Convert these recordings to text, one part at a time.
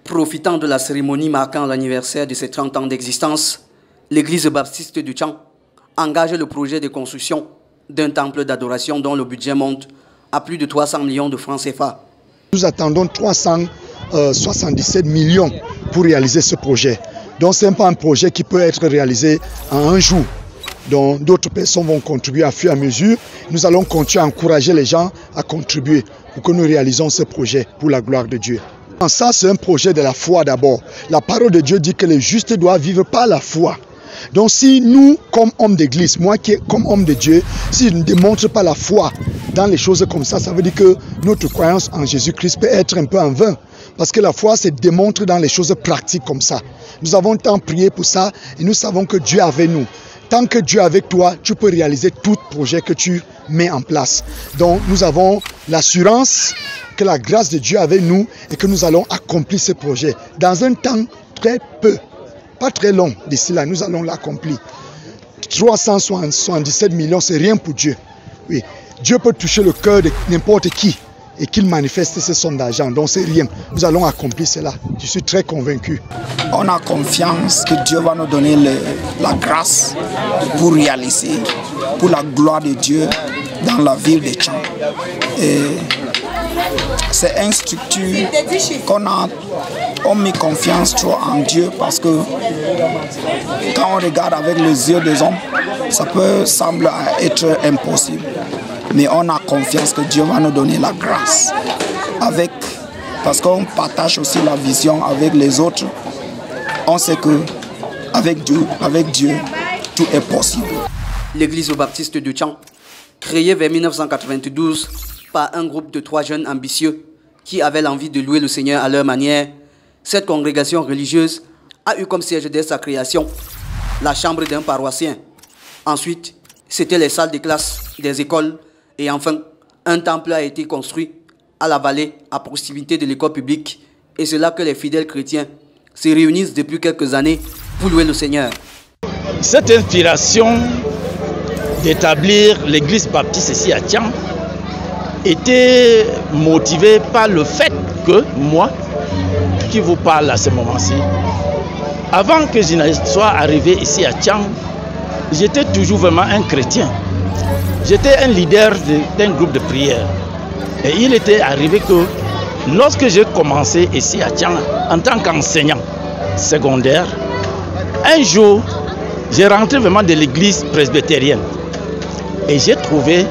Profitant de la cérémonie marquant l'anniversaire de ses 30 ans d'existence, l'église baptiste du Tchang engage le projet de construction d'un temple d'adoration dont le budget monte à plus de 300 millions de francs CFA. Nous attendons 377 millions pour réaliser ce projet. Donc ce n'est pas un projet qui peut être réalisé en un jour. Donc d'autres personnes vont contribuer à fur et à mesure. Nous allons continuer à encourager les gens à contribuer pour que nous réalisons ce projet pour la gloire de Dieu. Ça, c'est un projet de la foi d'abord. La parole de Dieu dit que les justes doivent vivre par la foi. Donc si nous, comme hommes d'église, moi qui comme homme de Dieu, si je ne démontre pas la foi dans les choses comme ça, ça veut dire que notre croyance en Jésus-Christ peut être un peu en vain. Parce que la foi se démontre dans les choses pratiques comme ça. Nous avons tant prié pour ça et nous savons que Dieu est avec nous. Tant que Dieu est avec toi, tu peux réaliser tout projet que tu mets en place. Donc nous avons l'assurance que la grâce de Dieu est avec nous et que nous allons accomplir ce projet dans un temps très peu. Pas très long d'ici là, nous allons l'accomplir. 377 millions, c'est rien pour Dieu. Oui, Dieu peut toucher le cœur de n'importe qui et qu'il manifeste ce somme d'argent. Donc c'est rien. Nous allons accomplir cela. Je suis très convaincu. On a confiance que Dieu va nous donner la grâce pour réaliser, pour la gloire de Dieu dans la ville de Tchang. C'est une structure qu'on a mis confiance trop en Dieu parce que quand on regarde avec les yeux des hommes, ça peut sembler être impossible. Mais on a confiance que Dieu va nous donner la grâce. Parce qu'on partage aussi la vision avec les autres. On sait que avec Dieu, tout est possible. L'église baptiste du Tchang, créée vers 1992 par un groupe de 3 jeunes ambitieux qui avaient l'envie de louer le Seigneur à leur manière, cette congrégation religieuse a eu comme siège dès sa création la chambre d'un paroissien. Ensuite, c'était les salles de classe des écoles et enfin, un temple a été construit à la vallée à proximité de l'école publique et c'est là que les fidèles chrétiens se réunissent depuis quelques années pour louer le Seigneur. Cette inspiration d'établir l'église baptiste ici à Tchang était motivée par le fait que moi, qui vous parle à ce moment-ci, avant que je ne sois arrivé ici à Tchang, j'étais toujours vraiment un chrétien. J'étais un leader d'un groupe de prière. Et il était arrivé que lorsque j'ai commencé ici à Tchang en tant qu'enseignant secondaire, un jour, j'ai rentré vraiment de l'église presbytérienne. Et j'ai trouvé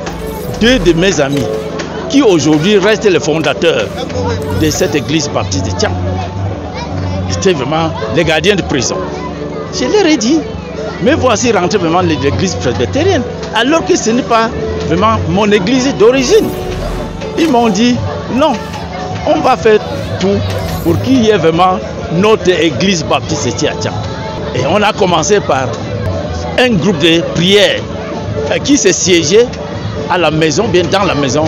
2 de mes amis qui aujourd'hui restent les fondateurs de cette église baptiste de Tchang. C'était vraiment les gardiens de prison. Je leur ai dit, mais voici rentrer vraiment l'église presbytérienne, alors que ce n'est pas vraiment mon église d'origine. Ils m'ont dit, non, on va faire tout pour qu'il y ait vraiment notre église baptiste ici à Tchang. Et on a commencé par un groupe de prière qui s'est siégé à la maison, bien dans la maison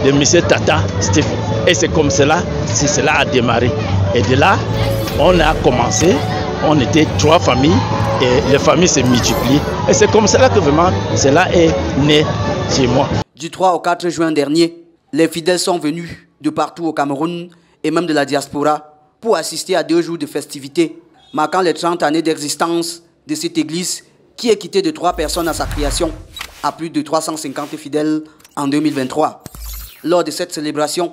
de M. Tata Stephen. Et c'est comme cela, cela a démarré. Et de là, on a commencé, on était 3 familles et les familles se multiplient. Et c'est comme cela que vraiment cela est né chez moi. Du 3 au 4 juin dernier, les fidèles sont venus de partout au Cameroun et même de la diaspora pour assister à 2 jours de festivités marquant les 30 années d'existence de cette église qui est quittée de 3 personnes à sa création à plus de 350 fidèles en 2023. Lors de cette célébration,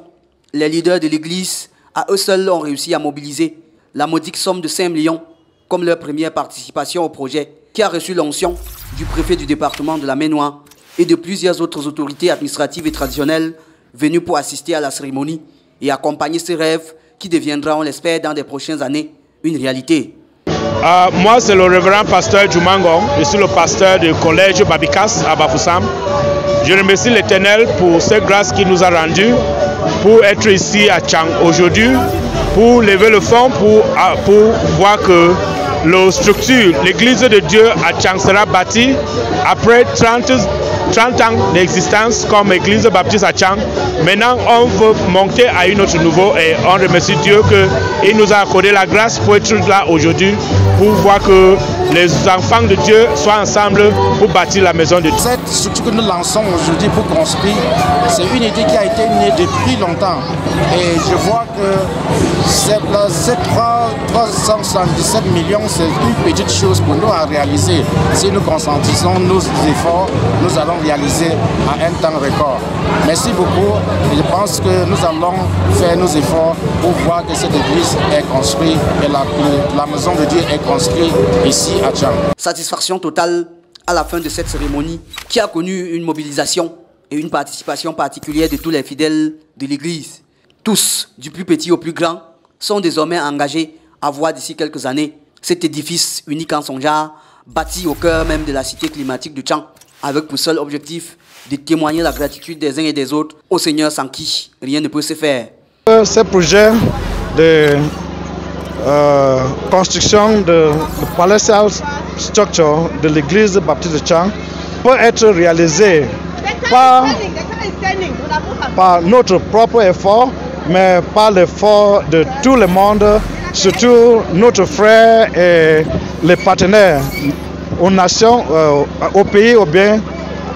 les leaders de l'église à eux seuls ont réussi à mobiliser la modique somme de 5 millions comme leur première participation au projet qui a reçu l'onction du préfet du département de la Maine-Nord et de plusieurs autres autorités administratives et traditionnelles venues pour assister à la cérémonie et accompagner ce rêve qui deviendra, on l'espère, dans les prochaines années, une réalité. Moi, c'est le révérend pasteur Djoumango. Je suis le pasteur du collège Babikas à Bafoussam. Je remercie l'Éternel pour cette grâce qu'il nous a rendue pour être ici à Tchang aujourd'hui, pour lever le fonds, pour voir que la structure, l'église de Dieu à Tchang sera bâtie après 30 ans d'existence comme église baptiste à Tchang. Maintenant, on veut monter à un autre niveau et on remercie Dieu qu'il nous a accordé la grâce pour être là aujourd'hui, pour voir que les enfants de Dieu soient ensemble pour bâtir la maison de Dieu. Cette structure que nous lançons aujourd'hui pour construire, c'est une idée qui a été née depuis longtemps. Et je vois que ces 377 millions, c'est une petite chose pour nous à réaliser. Si nous concentrons nos efforts, nous allons réaliser à un temps record. Merci beaucoup. Et je pense que nous allons faire nos efforts pour voir que cette église est construite et la maison de Dieu est construite ici à Tchang. Satisfaction totale à la fin de cette cérémonie qui a connu une mobilisation et une participation particulière de tous les fidèles de l'église. Tous, du plus petit au plus grand, sont désormais engagés à voir d'ici quelques années cet édifice unique en son genre, bâti au cœur même de la cité climatique de Tchang, avec pour seul objectif de témoigner la gratitude des uns et des autres au Seigneur sans qui rien ne peut se faire. Ce projet de construction de palatial structure de l'église baptiste de Tchang peut être réalisé par notre propre effort, mais par l'effort de tout le monde, surtout nos frères et les partenaires aux nations, au pays ou bien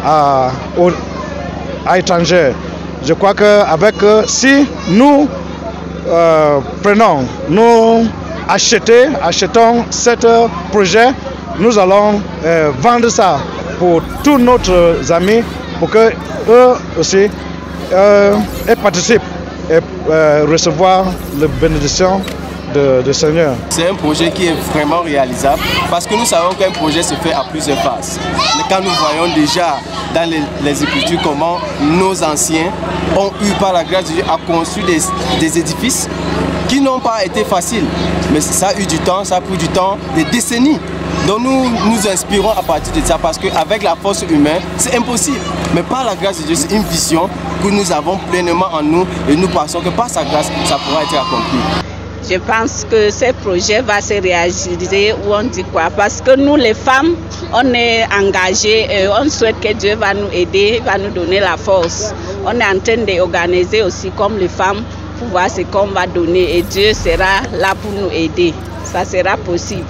à l'étranger. Je crois que si nous achetons ce projet, nous allons vendre ça pour tous nos amis pour que eux aussi participent et recevoir la bénédiction du Seigneur. C'est un projet qui est vraiment réalisable parce que nous savons qu'un projet se fait à plusieurs phases. Mais quand nous voyons déjà dans les Écritures comment nos anciens ont eu par la grâce de Dieu à construire des édifices qui n'ont pas été faciles. Mais ça a eu du temps, ça a pris du temps, des décennies. Donc nous nous inspirons à partir de ça parce qu'avec la force humaine, c'est impossible. Mais par la grâce de Dieu, c'est une vision que nous avons pleinement en nous et nous pensons que par sa grâce, ça pourra être accompli. Je pense que ce projet va se réaliser où on dit quoi? Parce que nous les femmes, on est engagés et on souhaite que Dieu va nous aider, va nous donner la force. On est en train d'organiser aussi comme les femmes pour voir ce qu'on va donner et Dieu sera là pour nous aider. Ça sera possible.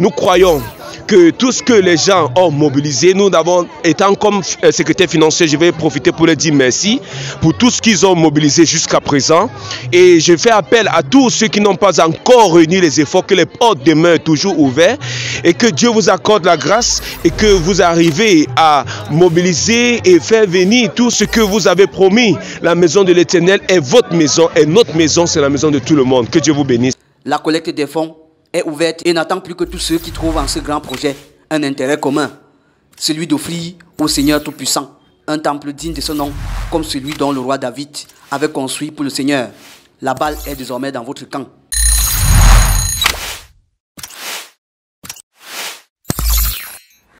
Nous croyons que tout ce que les gens ont mobilisé, nous avons, étant comme secrétaire financier, je vais profiter pour leur dire merci pour tout ce qu'ils ont mobilisé jusqu'à présent. Et je fais appel à tous ceux qui n'ont pas encore réuni les efforts, que les portes demeurent toujours ouvertes et que Dieu vous accorde la grâce et que vous arrivez à mobiliser et faire venir tout ce que vous avez promis. La maison de l'Éternel est votre maison et notre maison, c'est la maison de tout le monde. Que Dieu vous bénisse. La collecte des fonds est ouverte et n'attend plus que tous ceux qui trouvent en ce grand projet un intérêt commun, celui d'offrir au Seigneur Tout-Puissant un temple digne de ce nom, comme celui dont le roi David avait construit pour le Seigneur. La balle est désormais dans votre camp.